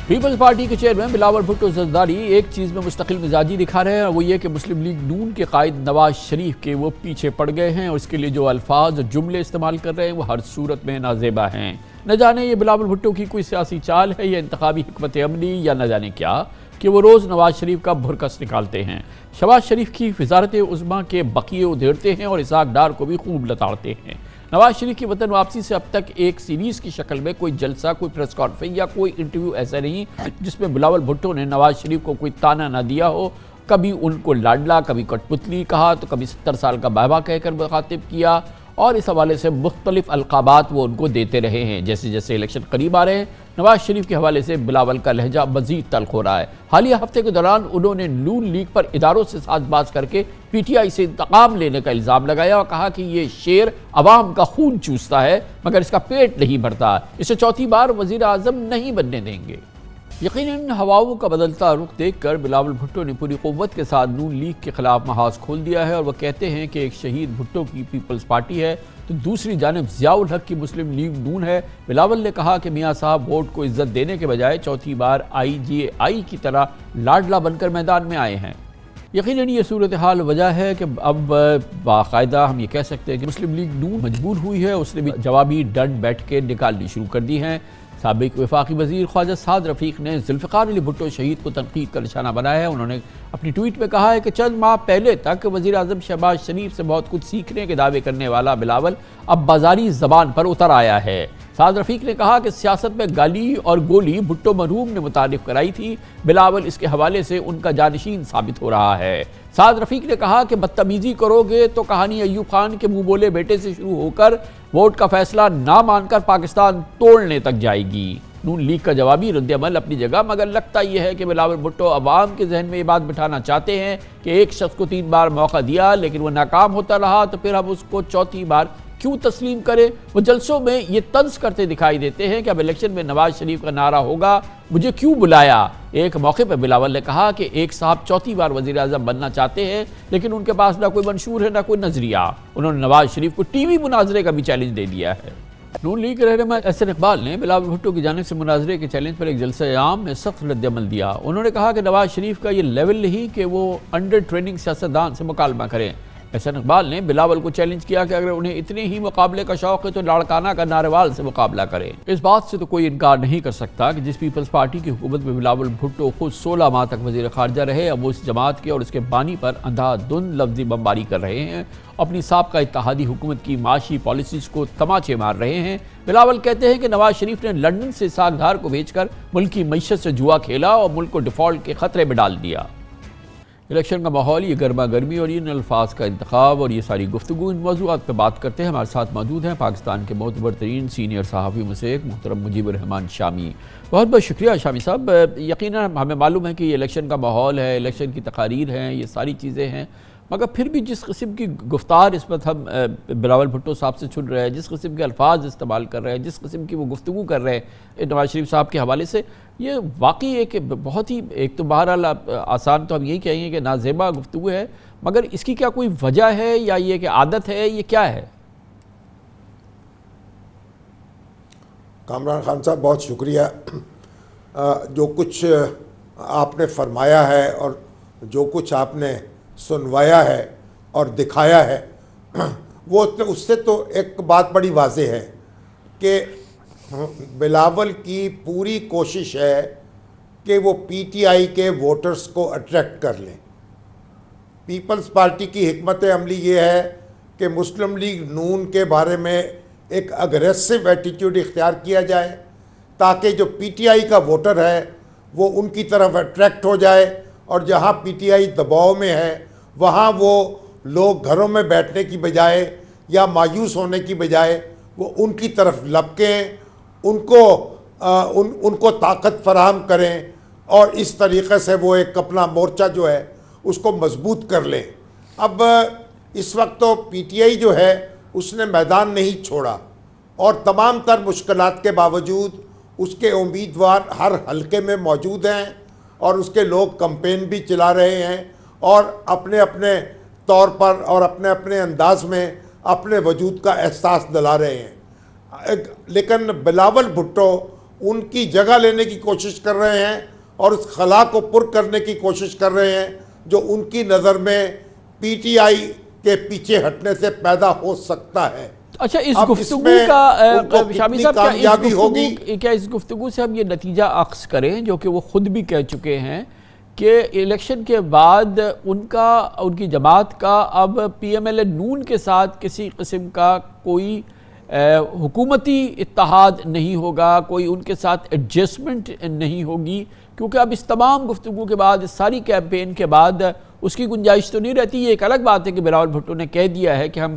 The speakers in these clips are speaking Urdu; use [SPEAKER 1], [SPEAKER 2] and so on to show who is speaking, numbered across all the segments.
[SPEAKER 1] پیپلز پارٹی کے چیئرمین بلاول بھٹو زرداری ایک چیز میں مستقل مزاجی دکھا رہے ہیں، اور وہ یہ کہ مسلم لیگ نون کے قائد نواز شریف کے وہ پیچھے پڑ گئے ہیں، اور اس کے لیے جو الفاظ اور جملے استعمال کر رہے ہیں وہ ہر صورت میں نازیبا ہیں۔ نہ جانے یہ بلاول بھٹو کی کوئی سیاسی چال ہے یا انتخابی حکمت عملی یا نہ جانے کیا کہ وہ روز نواز شریف کا بھرکس نکالتے ہیں، شہباز شریف کی وزارت عظمیٰ کے بقیے ادھیڑتے ہیں اور اسحاق ڈار کو بھی خوب لتاڑتے ہیں۔ نواز شریف کی وطن واپسی سے اب تک ایک سیریز کی شکل میں کوئی جلسہ، کوئی پریس کانفرنس یا کوئی انٹرویو ایسا نہیں جس میں بلاول بھٹو نے نواز شریف کو کوئی تانا نہ دیا ہو۔ کبھی ان کو لاڈلا، کبھی کٹ پتلی کہا تو کبھی 70 سال کا بابا کہہ کر مخاطب کیا، اور اس حوالے سے مختلف القابات وہ ان کو دیتے رہے ہیں۔ جیسے جیسے الیکشن قریب آ رہے ہیں، نواز شریف کے حوالے سے بلاول کا لہجہ مزید تلخ ہو رہا ہے۔ حالیہ ہفتے کے دوران انہوں نے نون لیگ پر اداروں سے ساز باز کر کے پی ٹی آئی سے انتقام لینے کا الزام لگایا اور کہا کہ یہ شیر عوام کا خون چوستا ہے مگر اس کا پیٹ نہیں بھرتا، اسے چوتھی بار وزیر اعظم نہیں بننے دیں گے۔ یقیناً ہواؤں کا بدلتا رخ دیکھ کر بلاول بھٹو نے پوری قوت کے ساتھ نون لیگ کے خلاف محاذ کھول دیا ہے، اور وہ کہتے ہیں کہ ایک شہید بھٹو کی پیپلز پارٹی ہے تو دوسری جانب ضیاء الحق کی مسلم لیگ نون ہے۔ بلاول نے کہا کہ میاں صاحب ووٹ کو عزت دینے کے بجائے چوتھی بار IGI کی طرح لاڈلا بن کر میدان میں آئے ہیں۔ یقیناً یہ صورتحال وجہ ہے کہ اب باقاعدہ ہم یہ کہہ سکتے ہیں کہ مسلم لیگ نون مجبور ہوئی ہے، اس نے بھی جوابی ڈنڈ بیٹھ کے نکالنی شروع کر دی ہیں۔ سابق وفاقی وزیر خواجہ سعد رفیق نے ذوالفقار علی بھٹو شہید کو تنقید کا نشانہ بنایا ہے۔ انہوں نے اپنی ٹویٹ میں کہا ہے کہ چند ماہ پہلے تک وزیر اعظم شہباز شریف سے بہت کچھ سیکھنے کے دعوے کرنے والا بلاول اب بازاری زبان پر اتر آیا ہے۔ سعد رفیق نے کہا کہ سیاست میں گالی اور گولی بھٹو مرحوم نے متعارف کرائی تھی، بلاول اس کے حوالے سے ان کا جانشین ثابت ہو رہا ہے۔ سعد رفیق نے کہا کہ بدتمیزی کرو گے تو کہانی ایوب خان کے منہ بولے بیٹے سے شروع ہو کر ووٹ کا فیصلہ نہ مان کر پاکستان توڑنے تک جائے گی۔ نون لیگ کا جوابی رد عمل اپنی جگہ، مگر لگتا یہ ہے کہ بلاول بھٹو عوام کے ذہن میں یہ بات بٹھانا چاہتے ہیں کہ ایک شخص کو 3 بار موقع دیا لیکن وہ ناکام ہوتا رہا تو پھر ہم اس کو چوتھی بار کیوں تسلیم کرے۔ وہ جلسوں میں یہ طنز کرتے دکھائی دیتے ہیں کہ اب الیکشن میں نواز شریف کا نعرہ ہوگا مجھے کیوں بلایا۔ ایک موقع پہ بلاول نے کہا کہ ایک صاحب چوتھی بار وزیر اعظم بننا چاہتے ہیں لیکن ان کے پاس نہ کوئی منشور ہے نہ کوئی نظریہ۔ انہوں نے نواز شریف کو ٹی وی مناظرے کا بھی چیلنج دے دیا ہے۔ نون لیگ رہنما احسن اقبال نے بلاول بھٹو کی جانب سے مناظرے کے چیلنج پر ایک جلسہ عام میں سخت رد عمل دیا۔ انہوں نے کہا کہ نواز شریف کا یہ لیول نہیں کہ وہ انڈر ٹریننگ سیاستدان سے مکالمہ کریں۔ احسن اقبال نے بلاول کو چیلنج کیا کہ اگر انہیں اتنے ہی مقابلے کا شوق ہے تو لاڑکانہ کا ناروال سے مقابلہ کریں۔ اس بات سے تو کوئی انکار نہیں کر سکتا کہ جس پیپلز پارٹی کی حکومت میں بلاول بھٹو خود 16 ماہ تک وزیر خارجہ رہے، اب وہ اس جماعت کے اور اس کے بانی پر اندھا دھند لفظی بمباری کر رہے ہیں، اپنی سابقہ اتحادی حکومت کی معاشی پالیسیز کو تماچے مار رہے ہیں۔ بلاول کہتے ہیں کہ نواز شریف نے لندن سے اسحاق ڈار کو بھیج کر ملکی معیشت سے جوا کھیلا اور ملک کو ڈیفالٹ کے خطرے میں ڈال دیا۔ الیکشن کا ماحول، یہ گرما گرمی اور ان الفاظ کا انتخاب اور یہ ساری گفتگو، ان موضوعات پہ بات کرتے ہیں۔ ہمارے ساتھ موجود ہیں پاکستان کے معتبر ترین سینئر صحافی میں سے ایک محترم مجیب الرحمان شامی۔ بہت بہت شکریہ شامی صاحب۔ یقیناً ہمیں معلوم ہے کہ یہ الیکشن کا ماحول ہے، الیکشن کی تقاریر ہیں، یہ ساری چیزیں ہیں، مگر پھر بھی جس قسم کی گفتار اس وقت ہم بلاول بھٹو صاحب سے سن رہے ہیں، جس قسم کے الفاظ استعمال کر رہے ہیں، جس قسم کی وہ گفتگو کر رہے ہیں نواز شریف صاحب کے حوالے سے، یہ واقعی ایک بہت ہی ایک تو بہرحال آسان تو ہم یہی کہیں گے کہ نازیبا گفتگو ہے، مگر اس کی کیا کوئی وجہ ہے یا یہ کہ عادت ہے، یہ کیا ہے؟
[SPEAKER 2] کامران خان صاحب بہت شکریہ۔ جو کچھ آپ نے فرمایا ہے اور جو کچھ آپ نے سنوایا ہے اور دکھایا ہے وہ اس سے تو ایک بات بڑی واضح ہے کہ بلاول کی پوری کوشش ہے کہ وہ PTI کے ووٹرز کو اٹریکٹ کر لیں۔ پیپلز پارٹی کی حکمت عملی یہ ہے کہ مسلم لیگ نون کے بارے میں ایک اگریسو ایٹیٹیوڈ اختیار کیا جائے تاکہ جو PTI کا ووٹر ہے وہ ان کی طرف اٹریکٹ ہو جائے، اور جہاں PTI دباؤ میں ہے وہاں وہ لوگ گھروں میں بیٹھنے کی بجائے یا مایوس ہونے کی بجائے وہ ان کی طرف لپکیں، ان کو طاقت فراہم کریں، اور اس طریقے سے وہ ایک اپنا مورچہ جو ہے اس کو مضبوط کر لیں۔ اب اس وقت تو PTI جو ہے اس نے میدان نہیں چھوڑا، اور تمام تر مشکلات کے باوجود اس کے امیدوار ہر حلقے میں موجود ہیں، اور اس کے لوگ کمپین بھی چلا رہے ہیں اور اپنے اپنے طور پر اور اپنے اپنے انداز میں اپنے وجود کا احساس دلا رہے ہیں۔ لیکن بلاول بھٹو ان کی جگہ لینے کی کوشش کر رہے ہیں اور اس خلا کو پر کرنے کی کوشش کر رہے ہیں جو ان کی نظر میں پی ٹی آئی کے پیچھے ہٹنے سے پیدا ہو سکتا ہے۔
[SPEAKER 1] اچھا، اس
[SPEAKER 2] اب
[SPEAKER 1] گفتگو
[SPEAKER 2] میں
[SPEAKER 1] کا
[SPEAKER 2] ان کو
[SPEAKER 1] شامی
[SPEAKER 2] کتنی
[SPEAKER 1] صاحب
[SPEAKER 2] کامیابی ہوگی؟
[SPEAKER 1] کیا اس گفتگو سے ہم یہ نتیجہ اخذ کریں جو کہ وہ خود بھی کہہ چکے ہیں کہ الیکشن کے بعد ان کی جماعت کا اب پی ایم ایل نون کے ساتھ کسی قسم کا کوئی حکومتی اتحاد نہیں ہوگا، کوئی ان کے ساتھ ایڈجسٹمنٹ نہیں ہوگی، کیونکہ اب اس تمام گفتگو کے بعد، اس ساری کیمپین کے بعد اس کی گنجائش تو نہیں رہتی؟ یہ ایک الگ بات ہے کہ بلاول بھٹو نے کہہ دیا ہے کہ ہم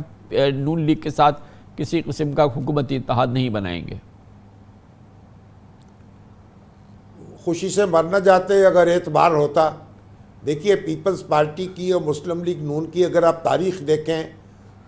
[SPEAKER 1] نون لیگ کے ساتھ کسی قسم کا حکومتی اتحاد نہیں بنائیں گے۔
[SPEAKER 2] خوشی سے مرنا جاتے اگر اعتبار ہوتا۔ دیکھیے، پیپلز پارٹی کی اور مسلم لیگ نون کی اگر آپ تاریخ دیکھیں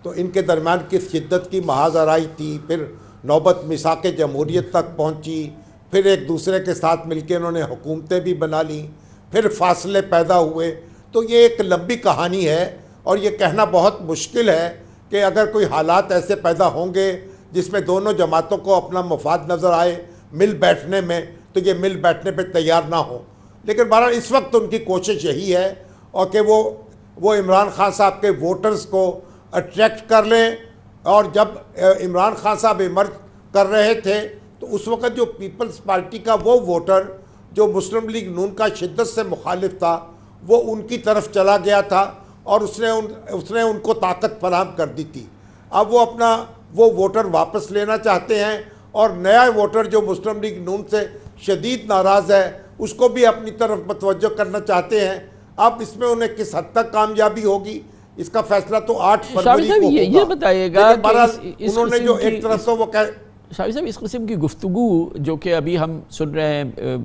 [SPEAKER 2] تو ان کے درمیان کس شدت کی محاذ آرائی تھی، پھر نوبت میثاق جمہوریت تک پہنچی، پھر ایک دوسرے کے ساتھ مل کے انہوں نے حکومتیں بھی بنا لیں، پھر فاصلے پیدا ہوئے۔ تو یہ ایک لمبی کہانی ہے اور یہ کہنا بہت مشکل ہے کہ اگر کوئی حالات ایسے پیدا ہوں گے جس میں دونوں جماعتوں کو اپنا مفاد نظر آئے مل بیٹھنے میں، تو یہ مل بیٹھنے پہ تیار نہ ہو۔ لیکن بہرحال اس وقت ان کی کوشش یہی ہے اور کہ وہ عمران خان صاحب کے ووٹرز کو اٹریکٹ کر لیں، اور جب عمران خان صاحب ایمرج کر رہے تھے تو اس وقت جو پیپلز پارٹی کا وہ ووٹر جو مسلم لیگ نون کا شدت سے مخالف تھا وہ ان کی طرف چلا گیا تھا اور اس نے ان کو طاقت فراہم کر دی تھی۔ اب وہ ووٹر واپس لینا چاہتے ہیں اور نیا ووٹر جو مسلم لیگ نون سے شدید ناراض ہے اس کو بھی اپنی طرف متوجہ کرنا چاہتے ہیں۔ اب اس میں انہیں کس حد تک کامیابی ہوگی اس کا فیصلہ تو 8 فروری کو ہوگا۔
[SPEAKER 1] یہ بتائیے گا کہ
[SPEAKER 2] انہوں نے جو ایک طرف تو وہ
[SPEAKER 1] شاہی صاحب اس قسم کی گفتگو جو کہ ابھی ہم سن رہے ہیں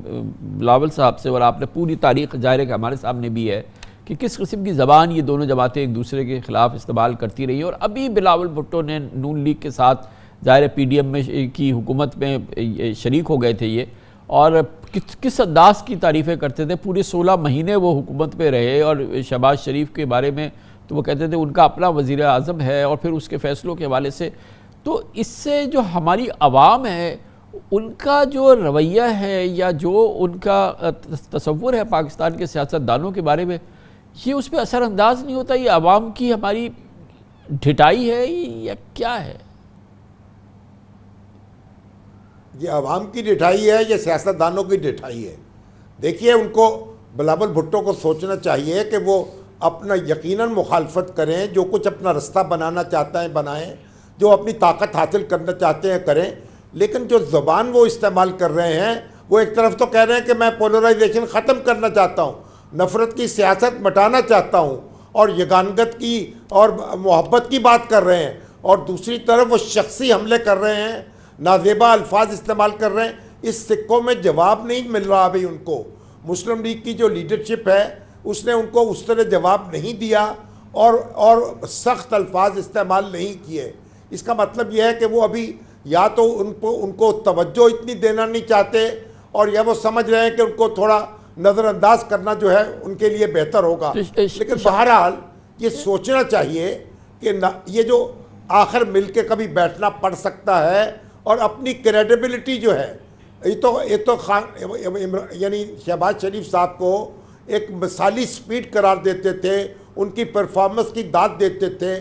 [SPEAKER 1] بلاول صاحب سے، اور آپ نے پوری تاریخ ظاہر ہے کہ ہمارے سامنے بھی ہے کہ کس قسم کی زبان یہ دونوں جماعتیں ایک دوسرے کے خلاف استعمال کرتی رہی، اور ابھی بلاول بھٹو نے نون لیگ کے ساتھ ظاہر پی ڈی ایم میں کی حکومت میں شریک ہو گئے تھے یہ، اور کس انداز کی تعریفیں کرتے تھے۔ پورے 16 مہینے وہ حکومت پہ رہے، اور شہباز شریف کے بارے میں تو وہ کہتے تھے ان کا اپنا وزیر اعظم ہے، اور پھر اس کے فیصلوں کے حوالے سے تو اس سے جو ہماری عوام ہے ان کا جو رویہ ہے یا جو ان کا تصور ہے پاکستان کے سیاستدانوں کے بارے میں، یہ اس پہ اثر انداز نہیں ہوتا؟ یہ عوام کی ہماری ڈھٹائی ہے یا کیا ہے؟
[SPEAKER 2] یہ عوام کی ڈھٹائی ہے یا سیاستدانوں کی ڈھٹائی ہے؟ دیکھیے، ان کو بلاول بھٹو کو سوچنا چاہیے کہ وہ اپنا یقیناً مخالفت کریں، جو کچھ اپنا رستہ بنانا چاہتے ہیں بنائیں، جو اپنی طاقت حاصل کرنا چاہتے ہیں کریں، لیکن جو زبان وہ استعمال کر رہے ہیں وہ ایک طرف تو کہہ رہے ہیں کہ میں پولرائزیشن ختم کرنا چاہتا ہوں، نفرت کی سیاست مٹانا چاہتا ہوں اور یگانگت کی اور محبت کی بات کر رہے ہیں، اور دوسری طرف وہ شخصی حملے کر رہے ہیں، نازیبا الفاظ استعمال کر رہے ہیں۔ اس سکوں میں جواب نہیں مل رہا ابھی ان کو۔ مسلم لیگ کی جو لیڈرشپ ہے اس نے ان کو اس طرح جواب نہیں دیا اور سخت الفاظ استعمال نہیں کیے۔ اس کا مطلب یہ ہے کہ وہ ابھی یا تو ان کو توجہ اتنی دینا نہیں چاہتے، اور یا وہ سمجھ رہے ہیں کہ ان کو تھوڑا نظر انداز کرنا جو ہے ان کے لیے بہتر ہوگا۔ لیکن بہرحال یہ سوچنا چاہیے کہ یہ جو آخر مل کے کبھی بیٹھنا پڑ سکتا ہے، اور اپنی کریڈیبلٹی جو ہے یہ تو یعنی شہباز شریف صاحب کو ایک مثالی سپیڈ قرار دیتے تھے، ان کی پرفارمنس کی داد دیتے تھے،